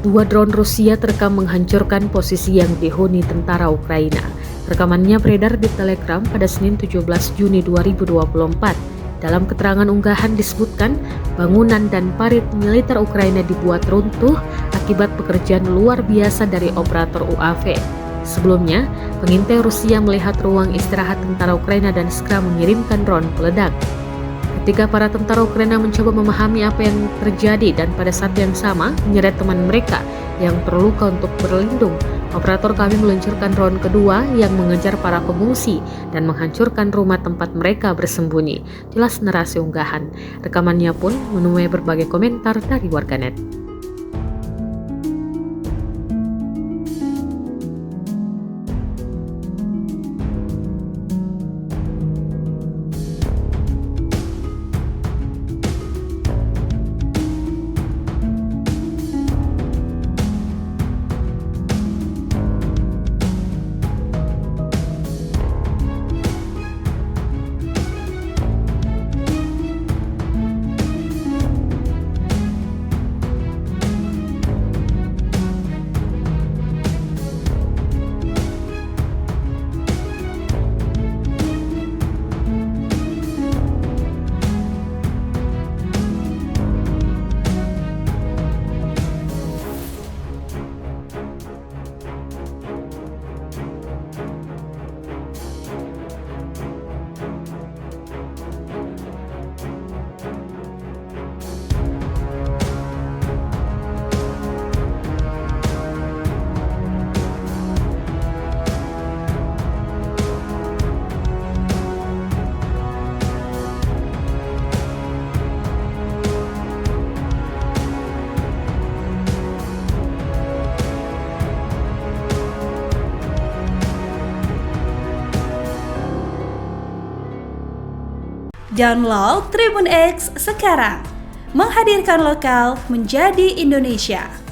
Dua drone Rusia terekam menghancurkan posisi yang dihuni tentara Ukraina. Rekamannya beredar di Telegram pada Senin 17 Juni 2024. Dalam keterangan unggahan disebutkan, bangunan dan parit militer Ukraina dibuat runtuh akibat pekerjaan luar biasa dari operator UAV. Sebelumnya, pengintai Rusia melihat ruang istirahat tentara Ukraina dan segera mengirimkan drone peledak. Ketika para tentara Ukraina mencoba memahami apa yang terjadi dan pada saat yang sama menyeret teman mereka yang terluka untuk berlindung, operator kami meluncurkan drone kedua yang mengejar para pengungsi dan menghancurkan rumah tempat mereka bersembunyi. Jelas narasi unggahan. Rekamannya pun menuai berbagai komentar dari warganet. Download Tribun X sekarang, menghadirkan lokal menjadi Indonesia.